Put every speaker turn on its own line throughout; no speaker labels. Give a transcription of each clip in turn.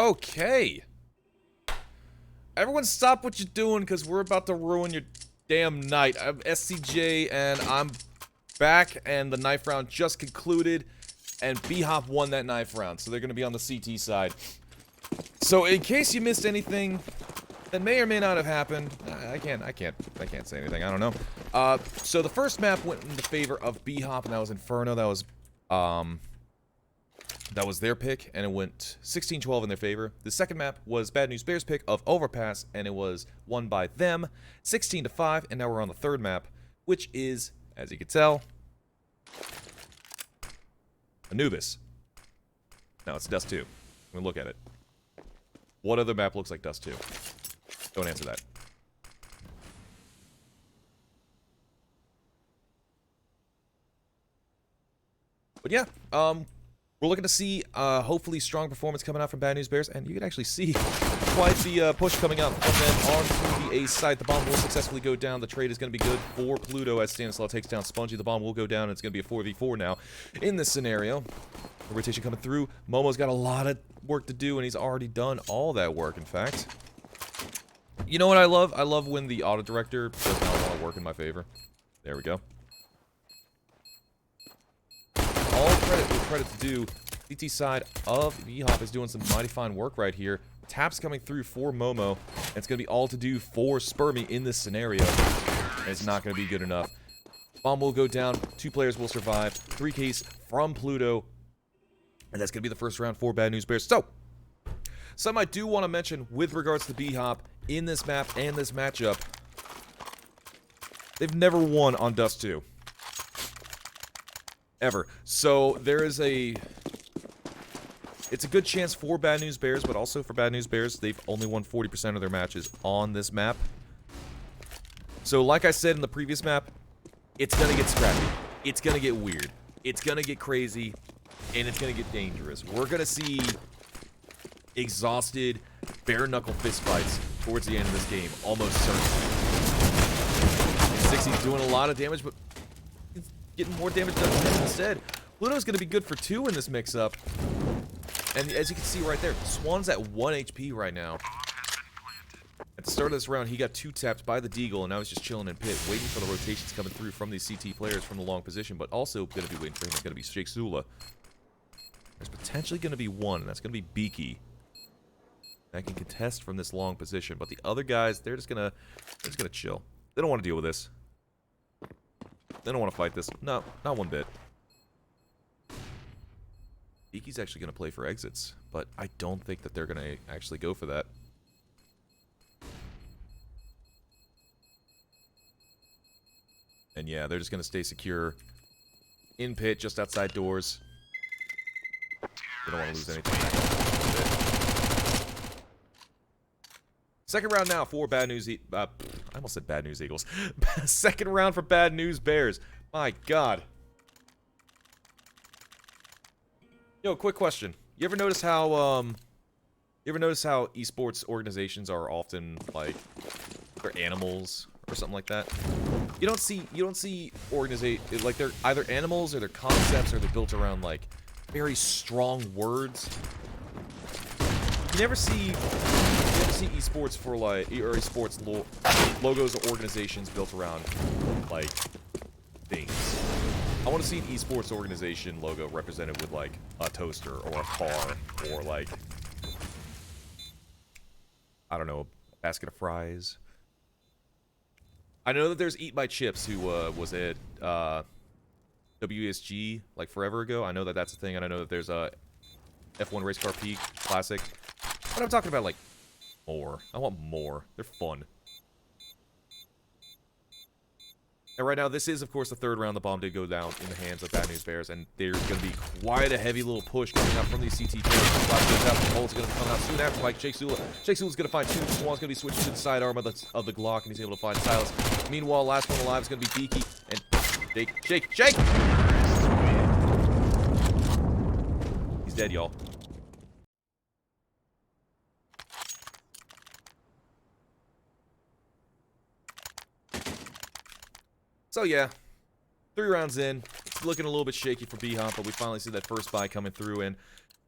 Okay. Everyone stop what you're doing, because we're about to ruin your damn night. I'm SCJ, and I'm back, and the knife round just concluded, and BHOP won that knife round, so they're going to be on the CT side. So, in case you missed anything that may or may not have happened, I can't say anything, I don't know. So the first map went in the favor of BHOP, and that was Inferno. That was their pick, and it went 16-12 in their favor. The second map was Bad News Bears' pick of Overpass, and it was won by them, 16-5, and now we're on the third map, which is, as you can tell, Anubis. No, it's Dust2. Let me look at it. What other map looks like Dust2? Don't answer that. But yeah, we're looking to see, hopefully, strong performance coming out from Bad News Bears, and you can actually see quite the push coming out from them onto the A side. The bomb will successfully go down. The trade is going to be good for Pluto as Stanislaw takes down Spongy. The bomb will go down, and it's going to be a 4v4 now in this scenario. The rotation coming through. Momo's got a lot of work to do, and he's already done all that work, in fact. You know what I love? I love when the auto director does not want to work in my favor. There we go. All credit with credit to do. CT side of BHOP is doing some mighty fine work right here. Taps coming through for Momo. And it's going to be all to do for Spermy in this scenario. And it's not going to be good enough. Bomb will go down. 2 players will survive. 3Ks from Pluto. And that's going to be the first round for Bad News Bears. So, something I do want to mention with regards to BHOP in this map and this matchup. They've never won on Dust2. Ever. So, there is a... It's a good chance for Bad News Bears, but also for Bad News Bears, they've only won 40% of their matches on this map. So, like I said in the previous map, it's gonna get scrappy. It's gonna get weird. It's gonna get crazy. And it's gonna get dangerous. We're gonna see exhausted, bare-knuckle fistfights towards the end of this game, almost certainly. 60's doing a lot of damage, but he's getting more damage than instead. Pluto's gonna be good for 2 in this mix-up. And as you can see right there, Swan's at 1 HP right now. At the start of this round, he got 2 tapped by the Deagle, and now he's just chilling in pit, waiting for the rotations coming through from these CT players from the long position, but also going to be waiting for him is going to be Sheikh Zula. There's potentially going to be one, and that's going to be Beaky. That can contest from this long position, but the other guys, they're just gonna chill. They don't want to deal with this. They don't want to fight this. No, not one bit. Beaky's actually going to play for exits, but I don't think that they're going to actually go for that. And yeah, they're just going to stay secure in pit, just outside doors. They don't want to lose anything. Second round now for Bad News I almost said Bad News Eagles. Second round for Bad News Bears. My God. Yo, quick question. You ever notice how esports organizations are often like they're animals or something like that? You don't see like they're either animals or they're concepts or they're built around like very strong words. You never see esports for like or esports logos or organizations built around like things. I want to see an esports organization logo represented with like a toaster or a car or like I don't know, a basket of fries. I know that there's Eat My Chips, who was at WSG like forever ago. I know that that's a thing, and I know that there's a F1 Race Car Peak Classic. But I'm talking about like more. I want more. They're fun. And right now, this is, of course, the third round. The bomb did go down in the hands of Bad News Bears, and there's going to be quite a heavy little push coming out from these CT players. Flash goes out, the Bolt's going to come out soon after, like Sheikh Zula. Sheikh Zula's going to find 2. Swan's going to be switching to the sidearm of the Glock, and he's able to find Silas. Meanwhile, last one alive is going to be Beaky, and Shake! He's dead, y'all. So yeah, 3 rounds in, it's looking a little bit shaky for BHOP, but we finally see that first buy coming through, and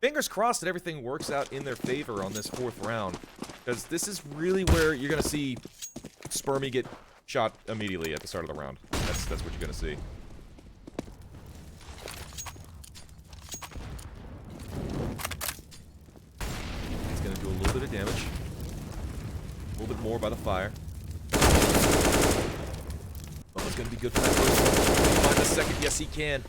Fingers crossed that everything works out in their favor on this 4th round, because this is really where you're going to see Spermy get shot immediately at the start of the round. That's what you're going to see. He's going to do a little bit of damage. A little bit more by the fire. Oh, it's going to be good for that first one. Can he find the second? Yes, he can.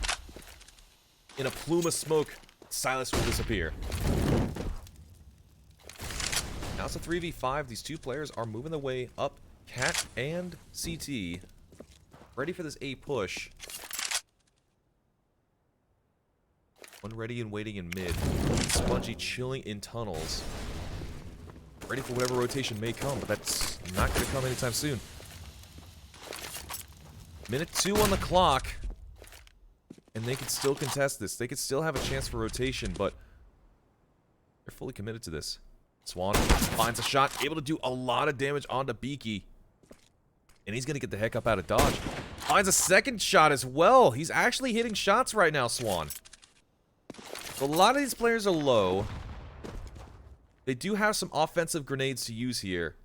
In a plume of smoke, Silas will disappear. Now it's a 3v5. These two players are moving their way up. Cat and CT. Ready for this A push. One ready and waiting in mid. Spongy chilling in tunnels. Ready for whatever rotation may come, but that's not going to come anytime soon. Minute 2 on the clock. And they could still contest this. They could still have a chance for rotation, but they're fully committed to this. Swan finds a shot, able to do a lot of damage onto Beaky. And he's going to get the heck up out of dodge. Finds a second shot as well. He's actually hitting shots right now, Swan. So a lot of these players are low. They do have some offensive grenades to use here.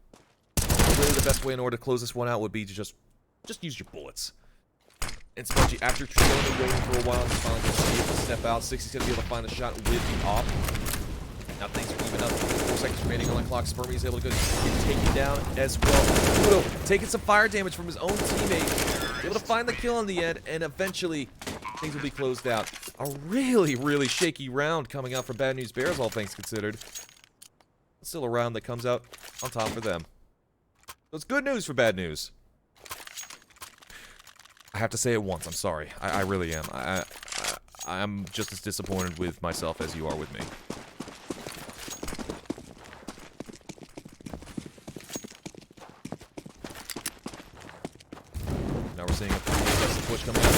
Really the best way in order to close this one out would be to just use your bullets. And Spongy, after trailing and waiting for a while, he's finally going to be able to step out. 60's going to be able to find the shot with the op. Now things are even up. 4 seconds remaining on the clock. Spermy's able to get taken down as well. Pluto taking some fire damage from his own teammate. Able to find the kill in the end, and eventually things will be closed out. A really, really shaky round coming out from Bad News Bears, all things considered. Still a round that comes out on top for them. So it's good news for Bad News. I have to say it once. I'm sorry. I really am. I'm just as disappointed with myself as you are with me. Now we're seeing a push coming out.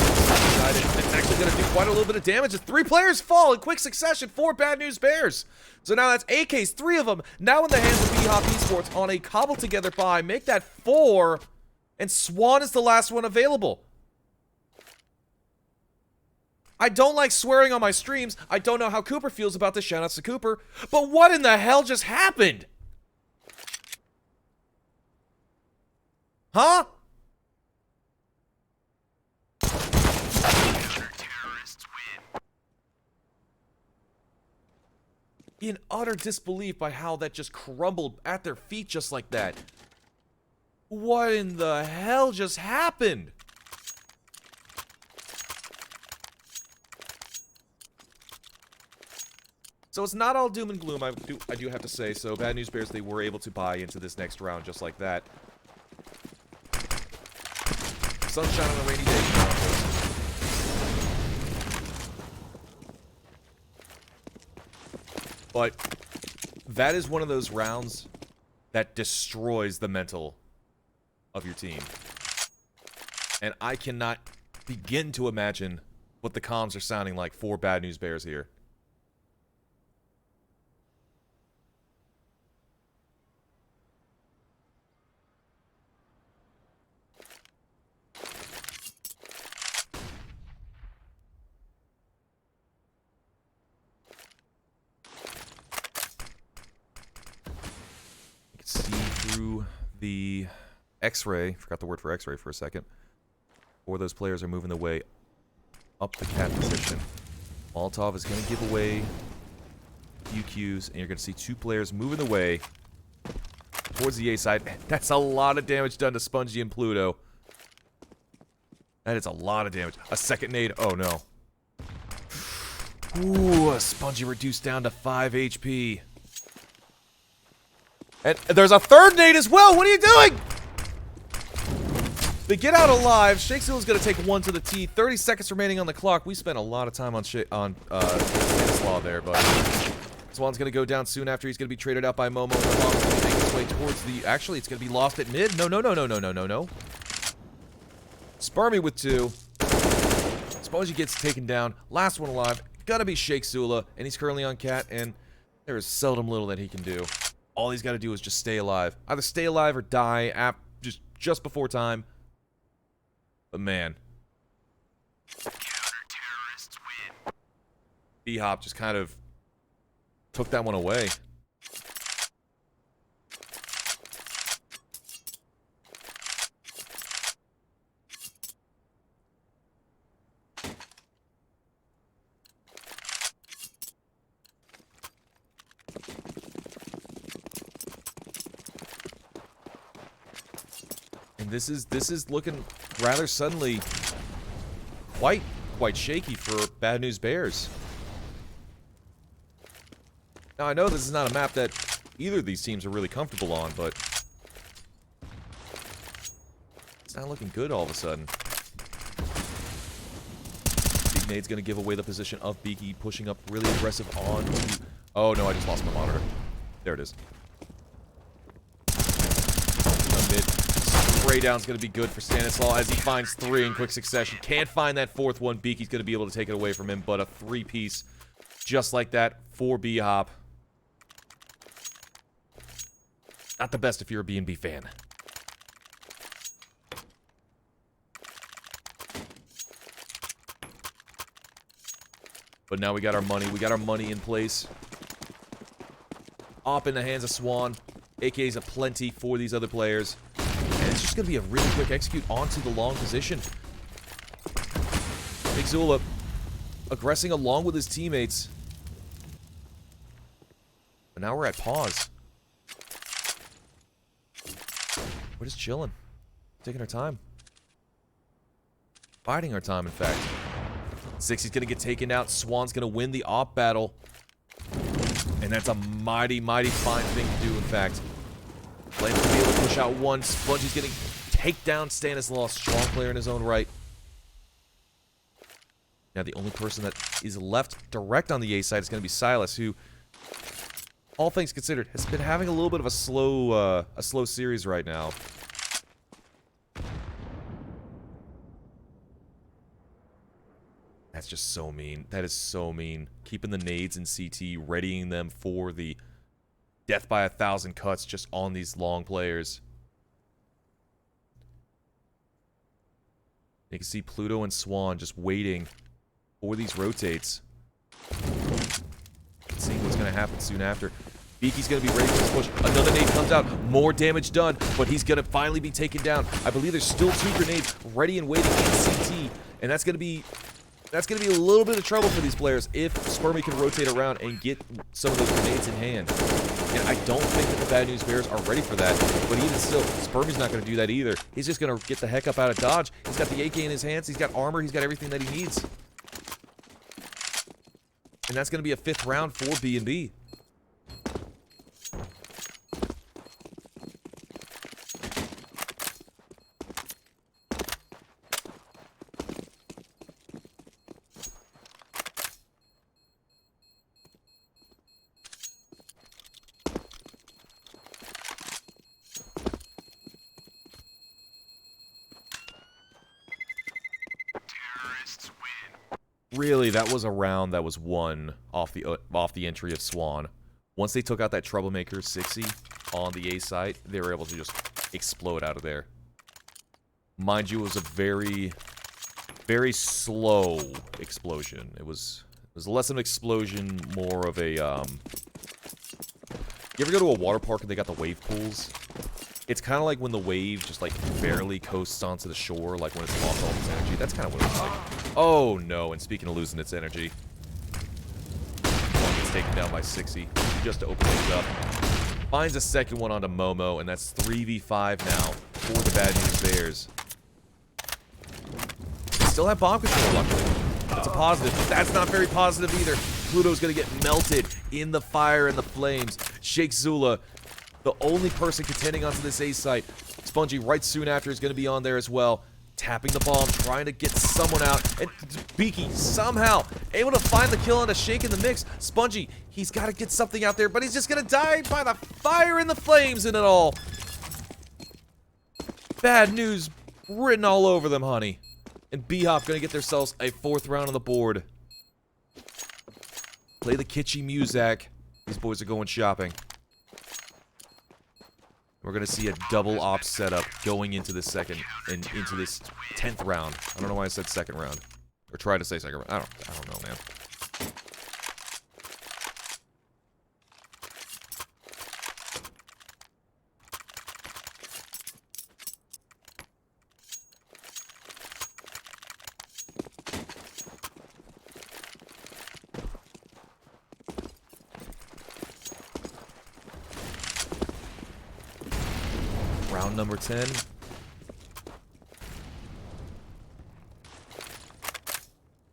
It's actually going to do quite a little bit of damage as 3 players fall in quick succession for Bad News Bears. So now that's AKs, 3 of them, now in the hands of BHOP Esports on a cobbled together buy. Make that 4, and Swan is the last one available. I don't like swearing on my streams. I don't know how Cooper feels about this. Shoutouts to Cooper. But what in the hell just happened? Huh? In utter disbelief by how that just crumbled at their feet just like that. What in the hell just happened? So it's not all doom and gloom, I do have to say. So Bad News Bears, they were able to buy into this next round just like that. Sunshine on a rainy day. But that is one of those rounds that destroys the mental of your team. And I cannot begin to imagine what the comms are sounding like for Bad News Bears here. Through the X-ray, forgot the word for X-ray for a second. 4 of those players are moving their way up the cat position. Molotov is going to give away a few Qs, and you're going to see 2 players moving their way towards the A side. That's a lot of damage done to Spongy and Pluto. That is a lot of damage. A second nade. Oh no. Ooh, Spongy reduced down to 5 HP. And there's a third nade as well. What are you doing? They get out alive. Shakespeare's going to take 1 to the teeth. 30 seconds remaining on the clock. We spent a lot of time on Stanislaw there, but Swan's going to go down soon after he's going to be traded out by Momo. Swan's going to make his way towards the... Actually, it's going to be lost at mid. No. Spermy with 2. Spongy gets taken down. Last one alive. Gotta be Shake Sula, and he's currently on cat, and there is seldom little that he can do. All he's got to do is just stay alive. Either stay alive or die just before time. But man. BHOP just kind of took that one away. And this is looking rather suddenly quite shaky for Bad News Bears. Now, I know this is not a map that either of these teams are really comfortable on, but it's not looking good all of a sudden. Big Nade's going to give away the position of Beaky, pushing up really aggressive on to... Oh, no, I just lost my monitor. There it is. Mid. Spray down's going to be good for Stanislaw as he finds 3 in quick succession. Can't find that 4th one. Beaky's going to be able to take it away from him, but a 3-piece just like that for BHOP. Not the best if you're a B&B fan. But now we got our money. We got our money in place. Op in the hands of Swan. AKs aplenty for these other players. And it's just going to be a really quick execute onto the long position. Big Zula aggressing along with his teammates. But now we're at pause. We're just chilling. Taking our time. Biding our time, in fact. 60's gonna get taken out. Swan's gonna win the op battle. And that's a mighty, mighty fine thing to do, in fact. Flame's gonna be able to push out one. Spongy's gonna take down Stanislaw. Strong player in his own right. Now the only person that is left direct on the A side is gonna be Silas, who, all things considered, has been having a little bit of a slow series right now. That's just so mean. That is so mean. Keeping the nades in CT, readying them for the death by 1,000 cuts just on these long players. You can see Pluto and Swan just waiting for these rotates. Seeing what's going to happen soon after. Beaky's going to be ready for this push. Another nade comes out. More damage done, but he's going to finally be taken down. I believe there's still 2 grenades ready and waiting in CT, and that's going to be a little bit of trouble for these players if Spermy can rotate around and get some of those grenades in hand. And I don't think that the Bad News Bears are ready for that. But even still, Spermy's not going to do that either. He's just going to get the heck up out of dodge. He's got the AK in his hands. He's got armor. He's got everything that he needs. And that's going to be a 5th round for B&B. Really, that was a round that was won off the entry of Swan. Once they took out that troublemaker 60 on the A site, they were able to just explode out of there. Mind you, it was a very, very slow explosion. It was less of an explosion, more of a You ever go to a water park and they got the wave pools? It's kind of like when the wave just like barely coasts onto the shore, like when it's lost all its energy. That's kind of what it's like. Oh no, and speaking of losing its energy, one gets taken down by 60 just to open things up. Finds a second one onto Momo, and that's 3v5 now for the Bad News Bears. They still have bomb control, luckily. That's a positive, but that's not very positive either. Pluto's gonna get melted in the fire and the flames. Sheikh Zula, the only person contending onto this A site. Spongy right soon after is going to be on there as well. Tapping the bomb, trying to get someone out. And Beaky somehow able to find the kill on a Shake in the mix. Spongy, he's got to get something out there, but he's just going to die by the fire and the flames in it all. Bad news written all over them, honey. And BHOP going to get themselves a 4th round on the board. Play the kitschy music. These boys are going shopping. We're going to see a double op setup going into this into this 10th round. I don't know why I said second round. Or tried to say second round. I don't know, man. number 10.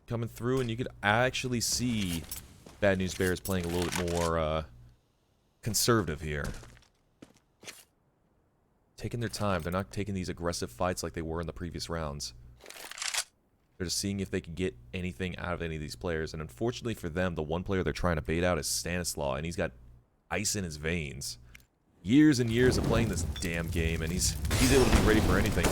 Coming through, and you could actually see Bad News Bears playing a little bit more conservative here. Taking their time. They're not taking these aggressive fights like they were in the previous rounds. They're just seeing if they can get anything out of any of these players. And unfortunately for them, the one player they're trying to bait out is Stanislaw, and he's got ice in his veins. Years and years of playing this damn game, and he's able to be ready for anything.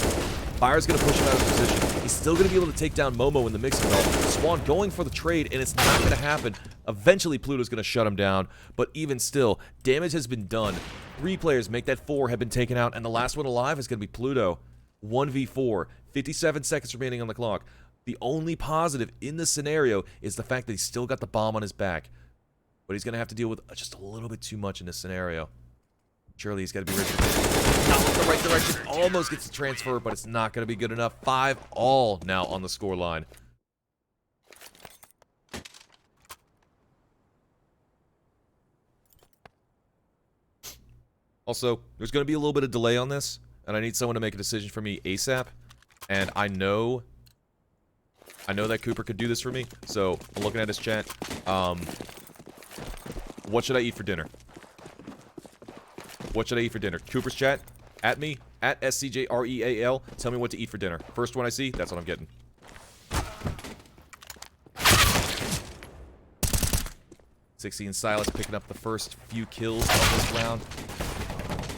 Fire's going to push him out of position. He's still going to be able to take down Momo in the mix of it. Swan going for the trade, and it's not going to happen. Eventually, Pluto's going to shut him down, but even still, damage has been done. 3 players, make that 4, have been taken out, and the last one alive is going to be Pluto. 1v4, 57 seconds remaining on the clock. The only positive in this scenario is the fact that he's still got the bomb on his back. But he's going to have to deal with just a little bit too much in this scenario. Surely he's got to be ready to finish. Not in the right direction. Almost gets the transfer, but it's not going to be good enough. 5-all now on the scoreline. Also, there's going to be a little bit of delay on this, and I need someone to make a decision for me ASAP. And I know that Cooper could do this for me, so I'm looking at his chat. What should I eat for dinner? What should I eat for dinner? Cooper's chat, at me, at SCJREAL. Tell me what to eat for dinner. First one I see, that's what I'm getting. 16 Silas picking up the first few kills of this round.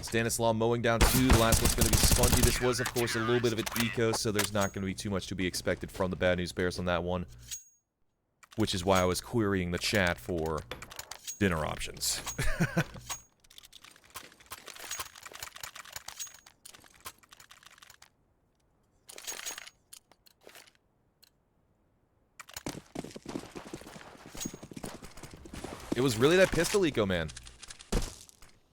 Stanislaw mowing down 2. The last one's going to be Spongy. This was, of course, a little bit of an eco, so there's not going to be too much to be expected from the Bad News Bears on that one. Which is why I was querying the chat for dinner options. It was really that pistol eco, man.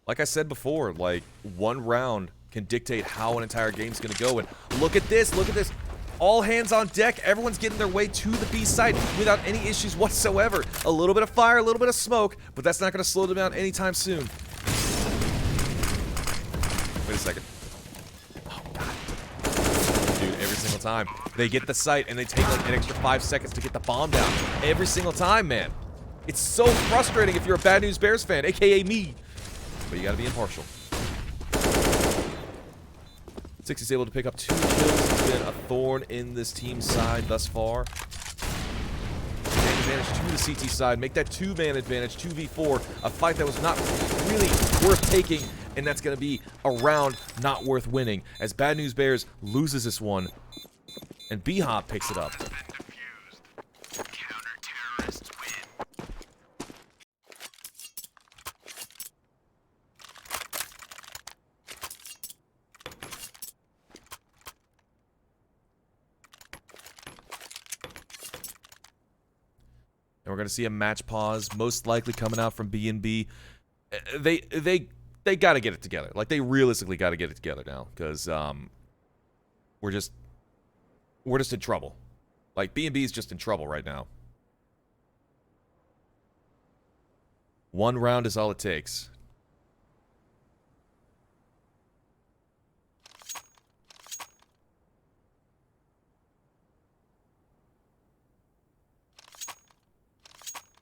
Like I said before, like, one round can dictate how an entire game's gonna go. And look at this, look at this. All hands on deck. Everyone's getting their way to the B site without any issues whatsoever. A little bit of fire, a little bit of smoke, but that's not gonna slow them down anytime soon. Wait a second. Oh, God. Dude, every single time. They get the site, and they take, like, an extra 5 seconds to get the bomb down. Every single time, man. It's so frustrating if you're a Bad News Bears fan, aka me. But you gotta be impartial. 60's able to pick up 2 kills. He's been a thorn in this team's side thus far. Man advantage to the CT side. Make that 2-man advantage, 2v4. A fight that was not really worth taking, and that's gonna be a round not worth winning. As Bad News Bears loses this one, and BHOP picks it up. And we're going to see a match pause, most likely coming out from B&B. They got to get it together. Like, they realistically got to get it together now, because we're just in trouble. Like, B&B is just in trouble right now. 1 round is all it takes.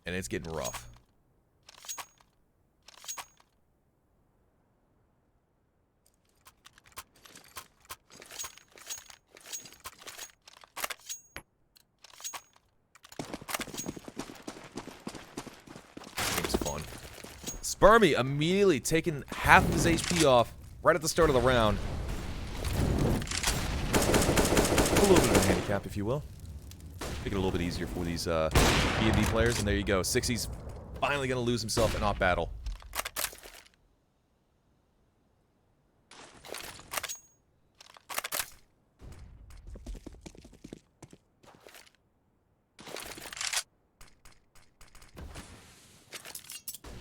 And it's getting rough. Game's fun. Spermy immediately taking half of his HP off right at the start of the round. A little bit of a handicap, if you will. Make it a little bit easier for these B&B players, and there you go. 60's finally going to lose himself in Op Battle.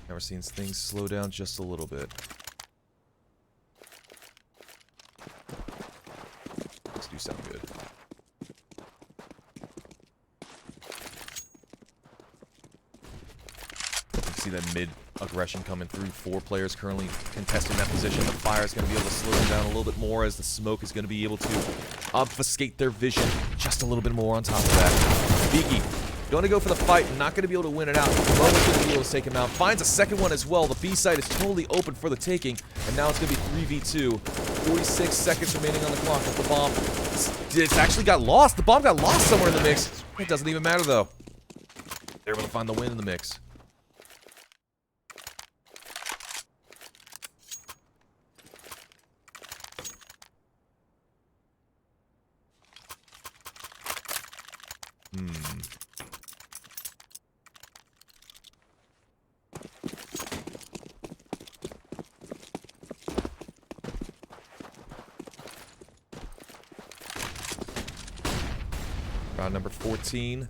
Never seen things slow down just a little bit. These do sound good. See that aggression coming through. 4 players currently contesting that position. The fire is going to be able to slow them down a little bit more as the smoke is going to be able to obfuscate their vision just a little bit more on top of that. Beaky going to go for the fight, not going to be able to win it out. Momo's going to be able to take him out. Finds a second one as well. The B side is totally open for the taking, and now it's going to be 3v2. 46 seconds remaining on the clock with the bomb. It's actually got lost. The bomb got lost somewhere in the mix. It doesn't even matter, though. They're able to find the win in the mix. Round number 14.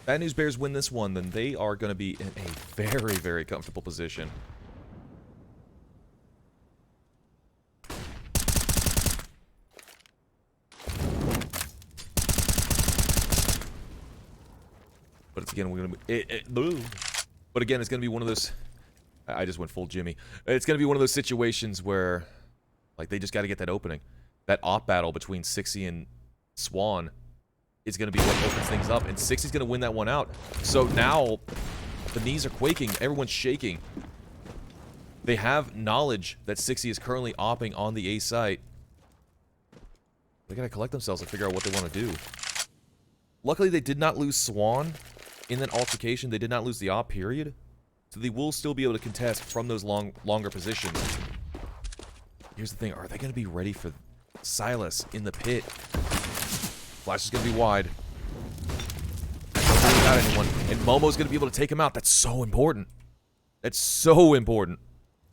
Bad News Bears win this one, then they are going to be in a very, very comfortable position. But it's again, we're going to be... But again, it's going to be one of those... I just went full Jimmy. It's going to be one of those situations where, like, they just got to get that opening. That op battle between Sixy and Swan is going to be what opens things up, and Sixy's going to win that one out. So now, the knees are quaking, everyone's shaking. They have knowledge that Sixy is currently opping on the A site. They got to collect themselves and figure out what they want to do. Luckily, they did not lose Swan in that altercation. They did not lose the op, period. So they will still be able to contest from those longer positions. Here's the thing, are they going to be ready for Silas in the pit? Flash is going to be wide. Don't really got anyone. And Momo's going to be able to take him out. That's so important. That's so important.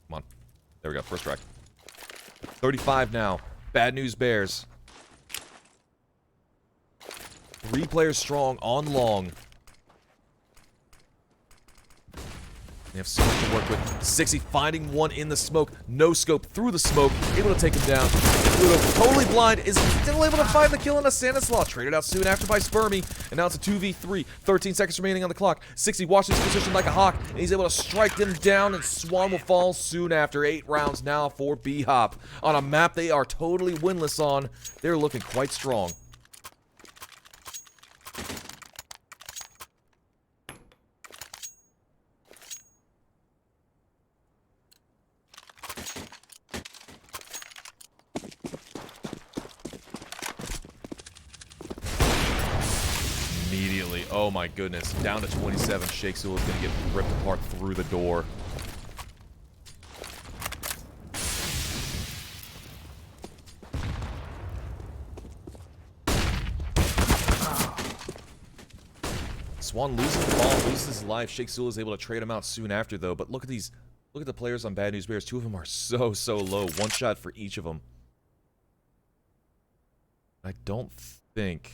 Come on. There we go. First strike. 35 now. Bad News Bears. 3 players strong on long. They have so much to work with. Sixy finding one in the smoke. No scope through the smoke. Able to take him down. Pluto, totally blind, is still able to find the kill on a Stanislaw. Traded out soon after by Spermy. And now it's a 2v3. 13 seconds remaining on the clock. Sixy watches his position like a hawk. And he's able to strike them down. And Swan will fall soon after. 8 rounds now for BHOP. On a map they are totally winless on. They're looking quite strong. Immediately. Oh my goodness. Down to 27. Shake Sula is going to get ripped apart through the door. Swan loses the ball, loses his life. Shake Sula is able to trade him out soon after, though. But look at these. Look at the players on Bad News Bears. 2 of them are so low. 1 shot for each of them. I don't think...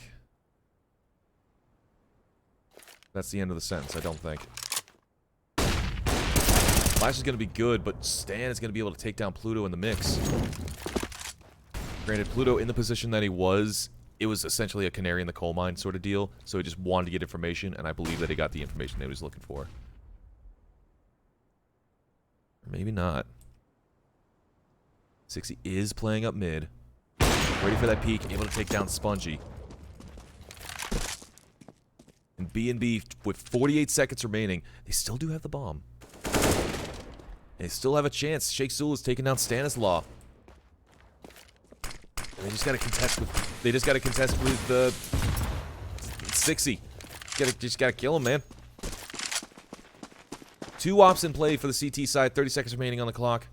That's the end of the sentence, I don't think. Flash is going to be good, but Stan is going to be able to take down Pluto in the mix. Granted, Pluto in the position that he was, it was essentially a canary in the coal mine sort of deal, so he just wanted to get information, and I believe that he got the information that he was looking for. Or maybe not. Sixy is playing up mid. Ready for that peek, able to take down Spongy. And B&B, with 48 seconds remaining, they still do have the bomb. They still have a chance. Shake Sula is taking down Stanislaw. And they just got to contest with. They just got to contest with the Sixy. Just got to kill him, man. 2 ops in play for the CT side. 30 seconds remaining on the clock.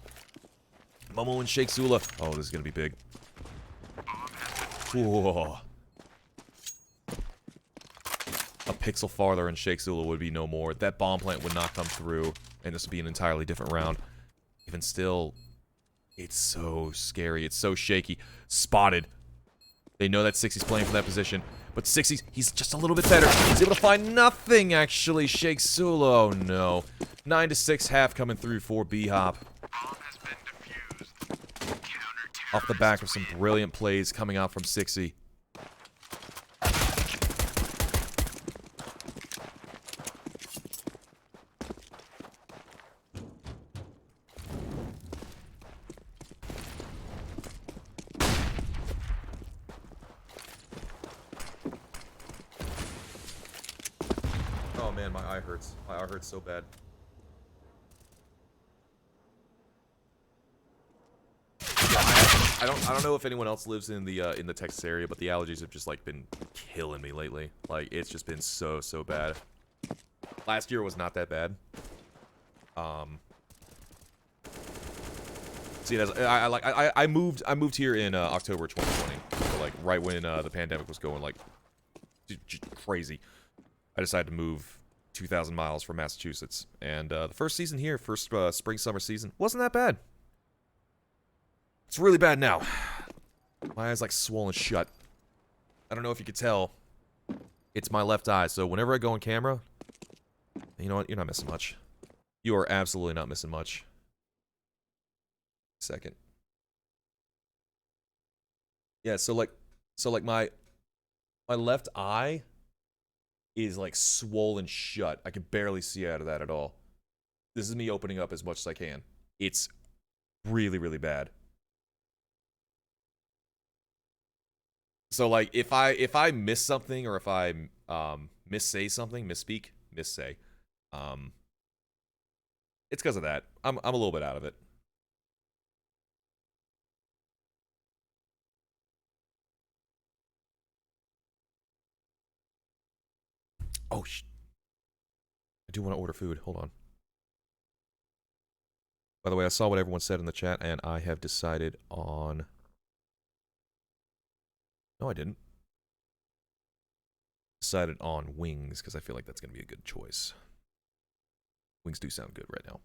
Momo and Shake Sula. Oh, this is gonna be big. Whoa. A pixel farther and Shake Sula would be no more. That bomb plant would not come through, and this would be an entirely different round. Even still, it's so scary. It's so shaky. Spotted. They know that Sixy's playing for that position, but Sixy's, he's just a little bit better. He's able to find nothing, actually. Shake Sula, oh no. 9-6 half coming through for BHOP. Off the back of some brilliant plays coming out from Sixy. man, my eye hurts. My eye hurts so bad. Yeah, I don't know if anyone else lives in the Texas area, but the allergies have just like been killing me lately. Like it's just been so bad. Last year was not that bad. See, I moved here in October 2020, so like right when the pandemic was going like crazy. I decided to move 2,000 miles from Massachusetts, and the first season here, first spring summer season, wasn't that bad. It's really bad now. My eye's like swollen shut. I don't know if you could tell. It's my left eye, so whenever I go on camera, you know what? You're not missing much. You are absolutely not missing much. Second. Yeah, so like my left eye is like swollen shut. I can barely see out of that at all. This is me opening up as much as I can. It's really bad. So like if I miss something or if I missay something, misspeak, missay, it's because of that. I'm a little bit out of it. Oh I do want to order food. Hold on. By the way, I saw what everyone said in the chat, and I have decided on... No, I didn't. Decided on wings, because I feel like that's going to be a good choice. Wings do sound good right now.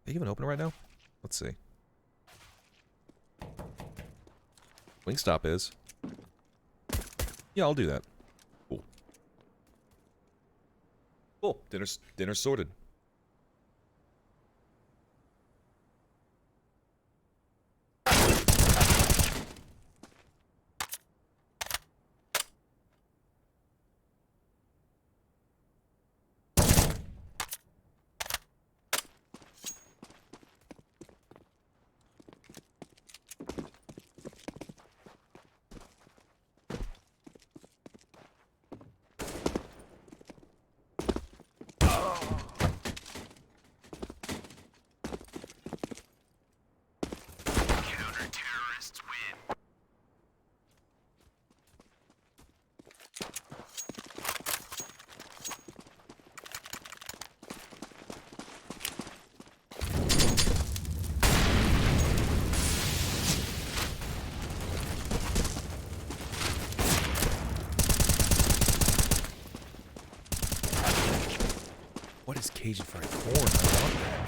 Are they even open right now? Let's see. Wingstop is. Yeah, I'll do that. Cool. Cool. Dinner's sorted. What is Cajun fried corn? I want that.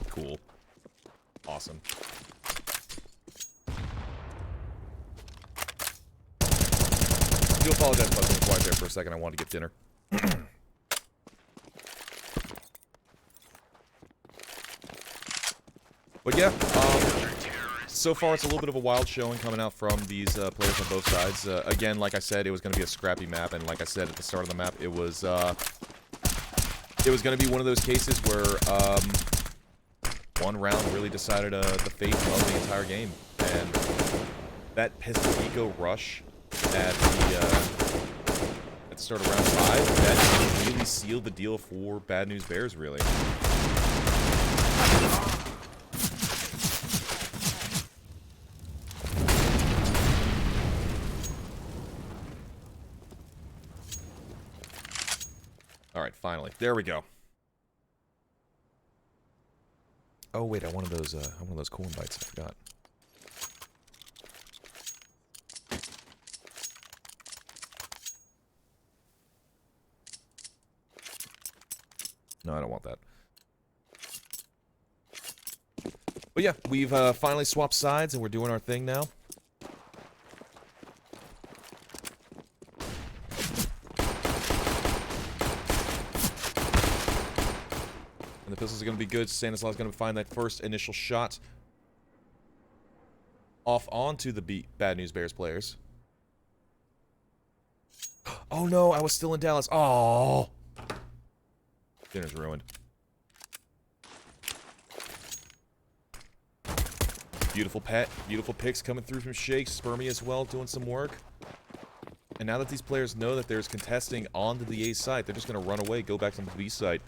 Cool. Awesome. I do apologize if I was being quiet there for a second. I wanted to get dinner. But yeah, so far it's a little bit of a wild showing coming out from these players on both sides. Again, like I said, it was going to be a scrappy map, and like I said at the start of the map, it was going to be one of those cases where one round really decided the fate of the entire game, and that pistol eco rush at the start of round 5, that really sealed the deal for Bad News Bears, really. Alright, finally. There we go. Oh wait, I wanted those corn bites, I forgot. No, I don't want that. But yeah, we've finally swapped sides, and we're doing our thing now. And the pistols are going to be good. Stanislaus is going to find that first initial shot off onto the Bad News Bears players. Oh no, I was still in Dallas. Oh, dinner's ruined. Beautiful pet, beautiful picks coming through from Shake. Spermy as well, doing some work. And now that these players know that there's contesting onto the A site, they're just going to run away, go back to the B site.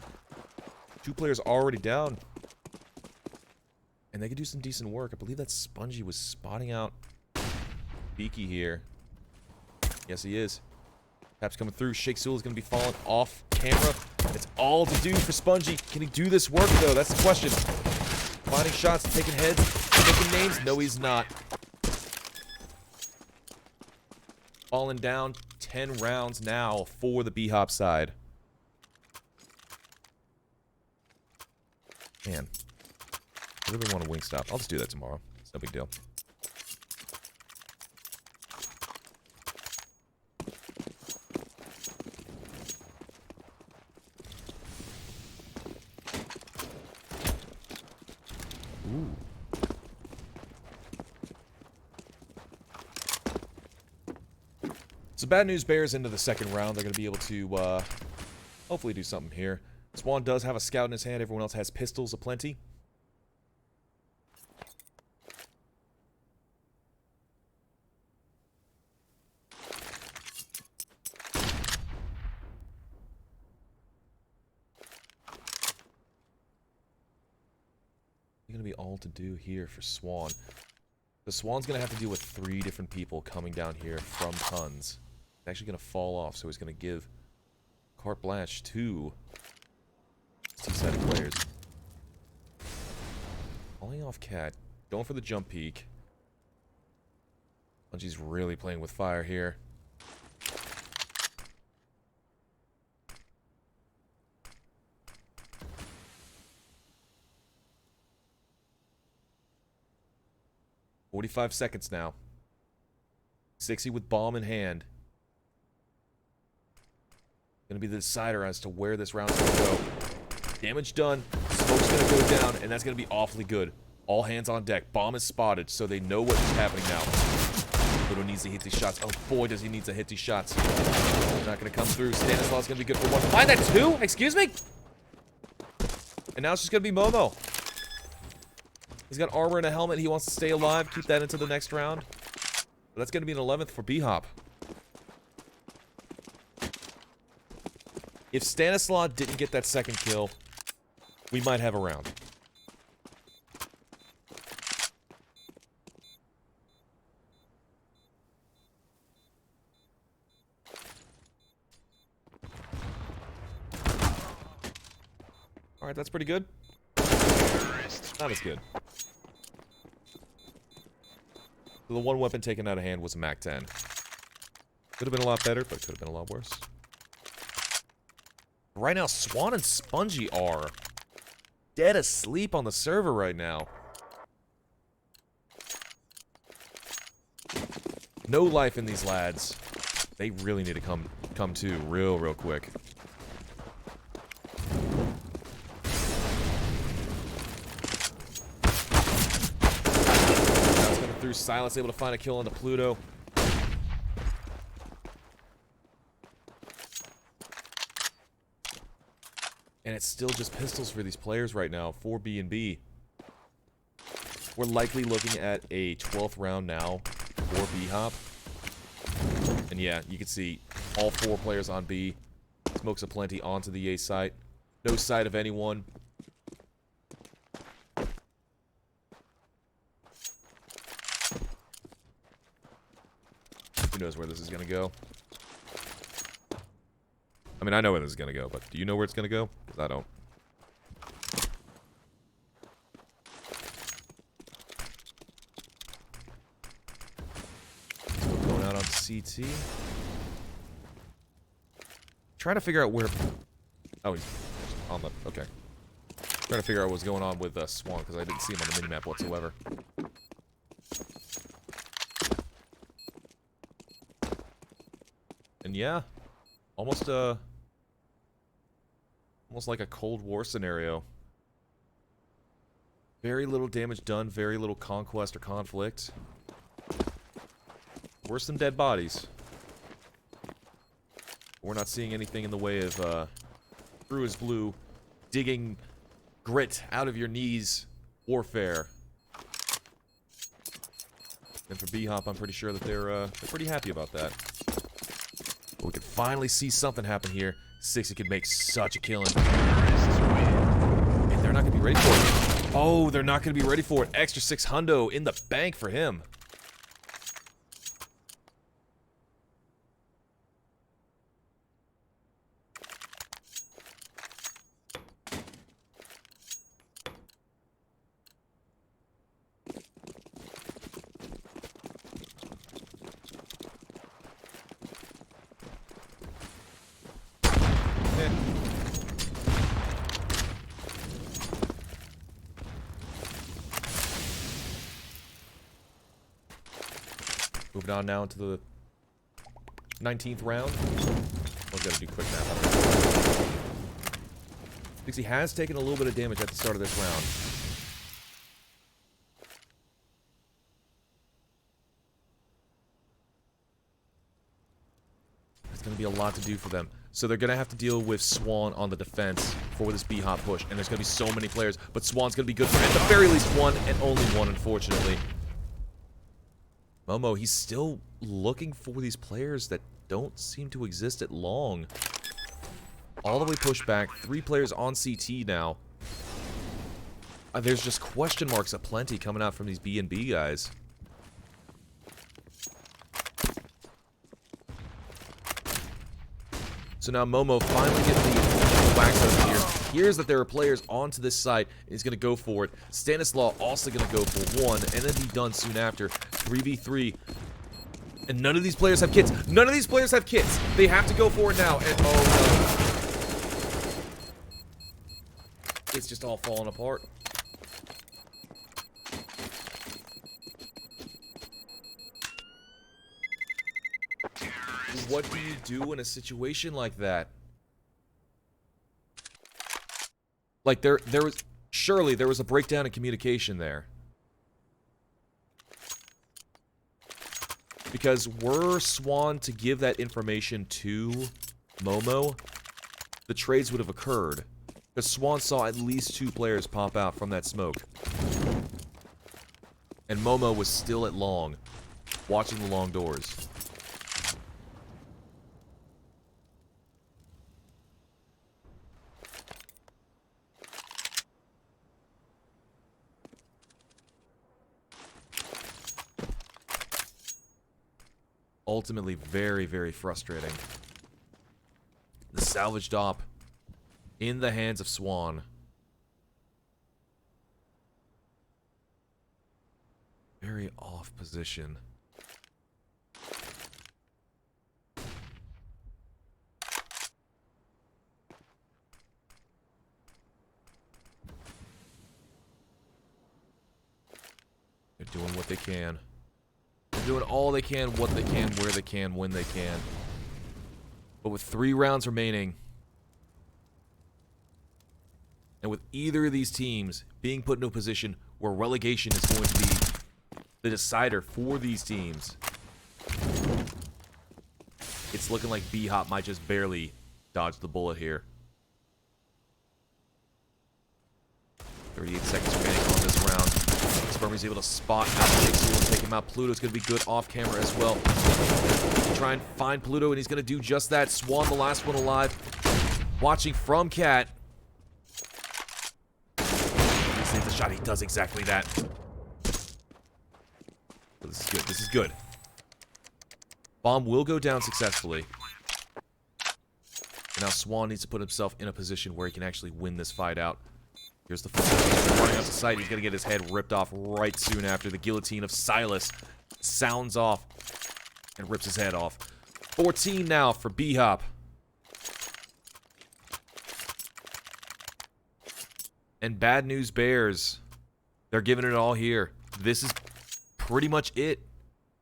2 players already down. And they can do some decent work. I believe that Spongy was spotting out Beaky here. Yes, he is. Taps coming through. Shake Sewell is going to be falling off camera. It's all to do for Spongy. Can he do this work, though? That's the question. Finding shots, taking heads, taking names. No, he's not. Falling down 10 rounds now for the BHOP side. Man. I really want a Wingstop. I'll just do that tomorrow. It's no big deal. Ooh. So Bad News Bears into the second round. They're going to be able to hopefully do something here. Swan does have a scout in his hand. Everyone else has pistols aplenty. Going to be all to do here for Swan. The Swan's going to have to deal with 3 different people coming down here from tons. It's actually going to fall off, so he's going to give carte blanche to 2-sided players. Falling off Cat. Going for the jump peek. Bungie's really playing with fire here. "45 seconds now. 60 with bomb in hand. Gonna be the decider as to where this round's gonna go. Damage done. Smoke's gonna go down, and that's gonna be awfully good. All hands on deck. Bomb is spotted, so they know what's happening now. Ludo needs to hit these shots. Oh boy, does he need to hit these shots. They're not gonna come through. Stanislaus gonna be good for 1. Find that 2? Excuse me? And now it's just gonna be Momo. He's got armor and a helmet. He wants to stay alive. Keep that into the next round. But that's going to be an 11th for BHOP. If Stanislaus didn't get that second kill, we might have a round. Alright, that's pretty good. Not as good. So the one weapon taken out of hand was a MAC-10. Could have been a lot better, but could have been a lot worse. Right now, Swan and Spongy are dead asleep on the server right now. No life in these lads. They really need to come to real quick. Through Silas, able to find a kill on the Pluto. And it's still just pistols for these players right now, for B&B. We're likely looking at a 12th round now for BHOP. And yeah, you can see all 4 players on B. Smokes aplenty onto the A site. No sight of anyone. Who knows where this is going to go? I mean, I know where this is going to go, but do you know where it's going to go? Because I don't. Still going out on CT. Trying to figure out where... Oh, he's on the... Okay. Trying to figure out what's going on with Swan, because I didn't see him on the minimap whatsoever. And yeah, almost like a Cold War scenario. Very little damage done, very little conquest or conflict. Worse than dead bodies. We're not seeing anything in the way of Through is Blue digging grit out of your knees warfare. And for BHOP, I'm pretty sure that they're pretty happy about that. But we can finally see something happen here. 60 could make such a killing. And they're not going to be ready for it. Oh, they're not going to be ready for it. Extra 6 hundo in the bank for him. Moving on now into the 19th round. We've got to do quick math. Because he has taken a little bit of damage at the start of this round. It's going to be a lot to do for them. So they're going to have to deal with Swan on the defense for this BHOP push. And there's going to be so many players. But Swan's going to be good for at the very least one and only one, unfortunately. Momo, he's still looking for these players that don't seem to exist at long. All the way pushed back. 3 players on CT now. There's just question marks aplenty coming out from these B&B guys. So now Momo finally getting the wax out of here. Hears that there are players onto this side, and he's going to go for it. Stanislaw also going to go for one, and then be done soon after. 3v3. And none of these players have kits. None of these players have kits. They have to go for it now, and oh no. It's just all falling apart. What do you do in a situation like that? Like, there was... Surely there was a breakdown in communication there. Because were Swan to give that information to Momo, the trades would have occurred. Because Swan saw at least 2 players pop out from that smoke. And Momo was still at long, watching the long doors. Ultimately, very, very frustrating. The salvaged op in the hands of Swan. Very off position. They're doing what they can. Doing all they can, what they can, where they can, when they can. But with 3 rounds remaining, and with either of these teams being put into a position where relegation is going to be the decider for these teams, it's looking like BHOP might just barely dodge the bullet here. 38 seconds remaining on this round. Spermie's able to spot out Jigsaw and take him out. Pluto's going to be good off camera as well. Try and find Pluto, and he's going to do just that. Swan, the last one alive. Watching from Cat. He saves the shot. He does exactly that. But this is good. This is good. Bomb will go down successfully. And now Swan needs to put himself in a position where he can actually win this fight out. Here's the football. Running up the site. He's going to get his head ripped off right soon after. The guillotine of Silas sounds off and rips his head off. 14 now for BHOP. And Bad News Bears, they're giving it all here. This is pretty much it.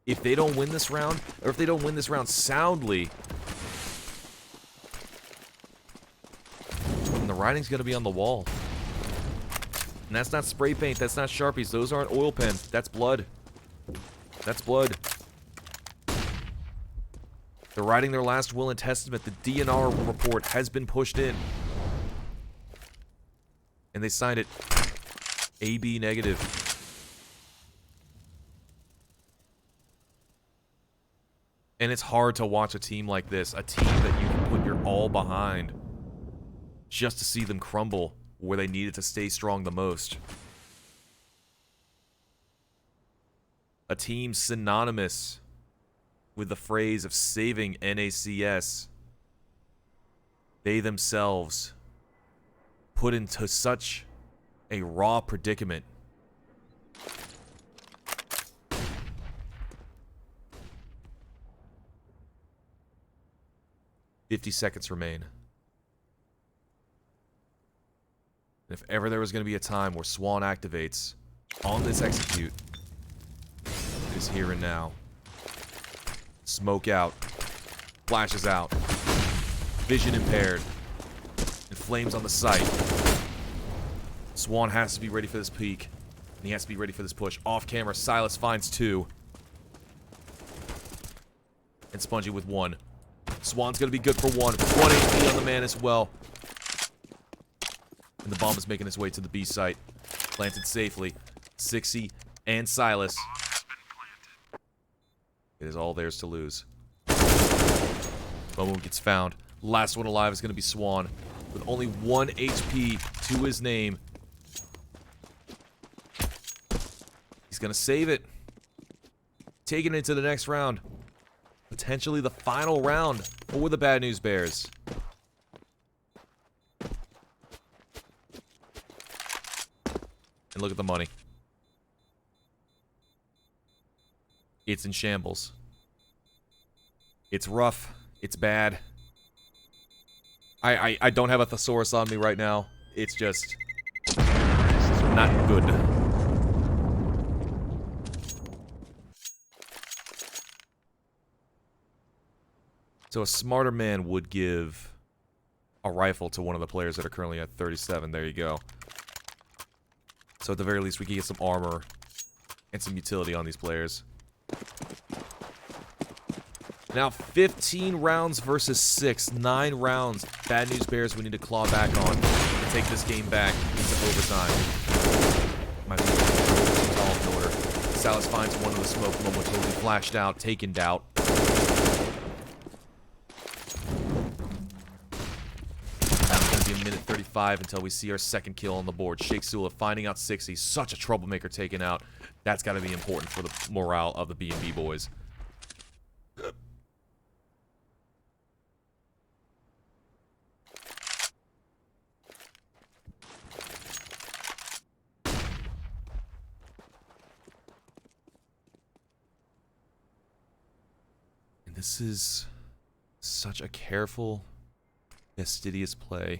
If they don't win this round, or if they don't win this round soundly, then the writing's going to be on the wall. And that's not spray paint, that's not Sharpies, those aren't oil pens, that's blood. That's blood. They're writing their last will and testament. The DNR report has been pushed in. And they signed it AB negative. And it's hard to watch a team like this, a team that you put your all behind, just to see them crumble where they needed to stay strong the most. A team synonymous with the phrase of saving NACS. They themselves put into such a raw predicament. "50 seconds remain. And if ever there was going to be a time where Swan activates on this execute, it is here and now. Smoke out. Flashes out. Vision impaired. And flames on the sight. Swan has to be ready for this peek. And he has to be ready for this push. Off camera, Silas finds 2. And Spongy with 1. Swan's gonna be good for 1. 1 HP on the man as well. And the bomb is making its way to the B site. Planted safely. 60 and Silas. It is all theirs to lose. Momo gets found. Last one alive is going to be Swan. With only 1 HP to his name. He's going to save it. Taking it to the next round. Potentially the final round for the Bad News Bears. And look at the money. It's in shambles. It's rough. It's bad. I don't have a thesaurus on me right now. It's just not good. So a smarter man would give a rifle to one of the players that are currently at 37. There you go. So at the very least, we can get some armor and some utility on these players. Now 15 rounds versus 6. 9 rounds. Bad News Bears we need to claw back on to take this game back into overtime. Might be all in order. Salas finds one of the smoke. Momo totally flashed out, taken doubt. Now it's going to be a minute 35 until we see our second kill on the board. Sheikh Sula finding out 60. Such a troublemaker taken out. That's got to be important for the morale of the B&B boys. And this is such a careful, fastidious play.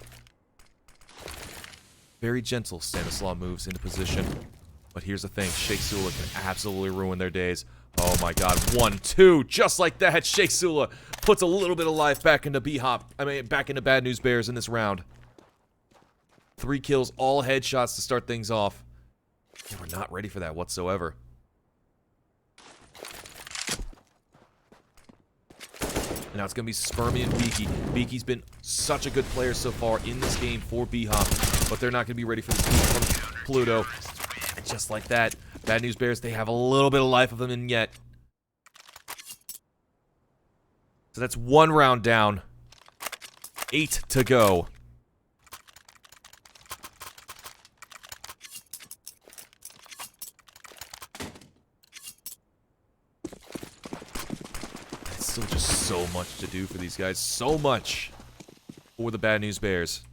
Very gentle, Stanislaw moves into position. But here's the thing, Sheikh Sula can absolutely ruin their days. Oh my god, 1, 2, just like that, Sheikh Sula puts a little bit of life back into BHOP. Back into Bad News Bears in this round. 3 kills, all headshots to start things off. They were not ready for that whatsoever. And now it's going to be Spermy and Beaky. Beaky's been such a good player so far in this game for BHOP, but they're not going to be ready for this peek from Pluto. And just like that, Bad News Bears, they have a little bit of life of them in yet. So that's 1 round down. 8 to go. It's still just so much to do for these guys. So much for the Bad News Bears.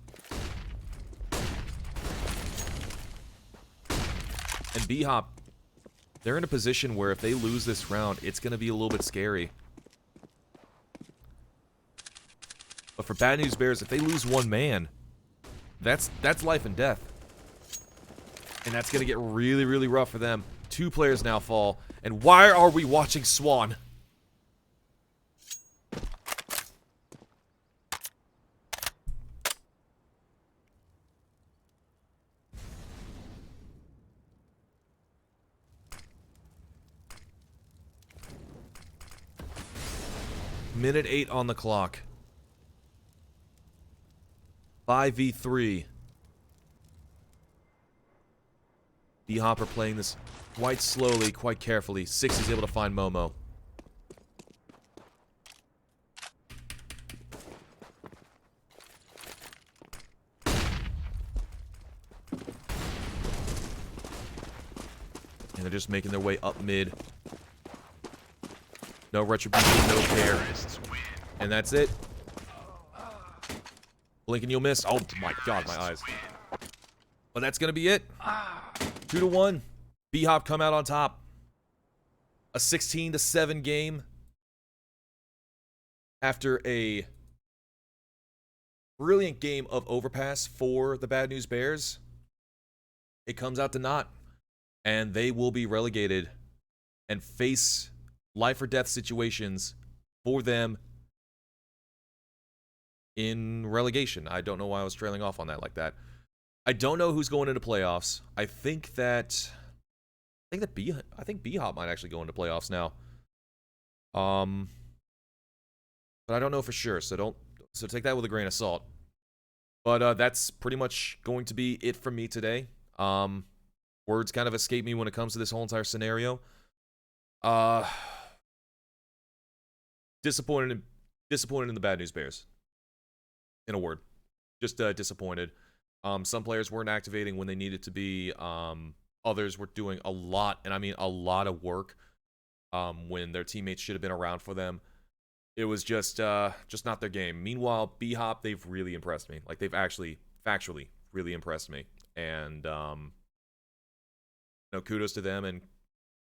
And BHOP, they're in a position where if they lose this round, it's going to be a little bit scary. But for Bad News Bears, if they lose 1 man, that's life and death. And that's going to get really, really rough for them. 2 players now fall. And why are we watching Swan? Minute 8 on the clock. 5v3. BHOP are playing this quite slowly, quite carefully. 6 is able to find Momo. And they're just making their way up mid. No retribution, no care. And that's it. Blink and you'll miss. Oh my god, my eyes. But that's gonna be it. 2-1. BHOP come out on top. A 16-7 game. After a brilliant game of overpass for the Bad News Bears, it comes out to naught. And they will be relegated and face life or death situations for them in relegation. I don't know why I was trailing off on that like that. I don't know who's going into playoffs. I think BHOP might actually go into playoffs now. But I don't know for sure, so take that with a grain of salt. But that's pretty much going to be it from me today. Words kind of escape me when it comes to this whole entire scenario. Disappointed in the Bad News Bears. In a word. Just disappointed. Some players weren't activating when they needed to be. Others were doing a lot, and I mean a lot of work when their teammates should have been around for them. It was just not their game. Meanwhile, BHOP, they've really impressed me. Like, they've actually, factually, really impressed me. And, kudos to them, and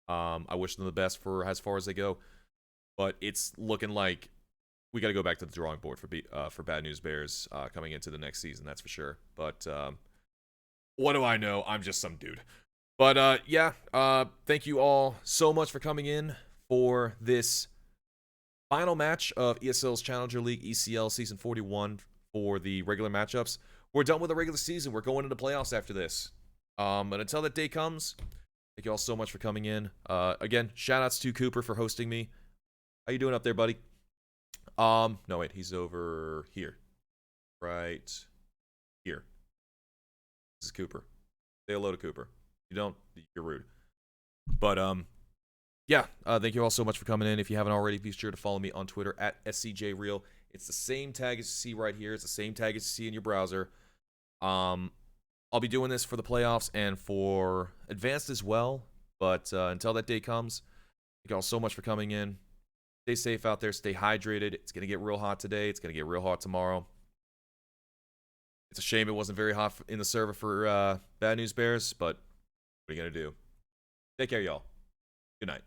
I wish them the best for as far as they go. But it's looking like we got to go back to the drawing board for Bad News Bears coming into the next season, that's for sure. But what do I know? I'm just some dude. But yeah, thank you all so much for coming in for this final match of ESL's Challenger League ECL Season 41 for the regular matchups. We're done with the regular season. We're going into playoffs after this. And until that day comes, thank you all so much for coming in. Again, shout-outs to Cooper for hosting me. How you doing up there, buddy? No, wait, he's over here. Right here. This is Cooper. Say hello to Cooper. If you don't, you're rude. But, yeah, thank you all so much for coming in. If you haven't already, be sure to follow me on Twitter at SCJReal. It's the same tag as you see right here. It's the same tag as you see in your browser. I'll be doing this for the playoffs and for advanced as well. But until that day comes, thank you all so much for coming in. Stay safe out there. Stay hydrated. It's going to get real hot today. It's going to get real hot tomorrow. It's a shame it wasn't very hot in the server for Bad News Bears, but what are you going to do? Take care, y'all. Good night.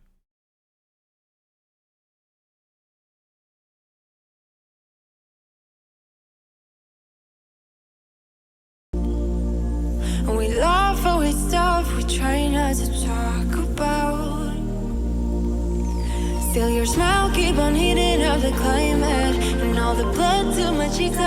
We laugh and we stuff we try not to talk about. Still your smile keep on heating up the climate, and all the blood to my cheeks.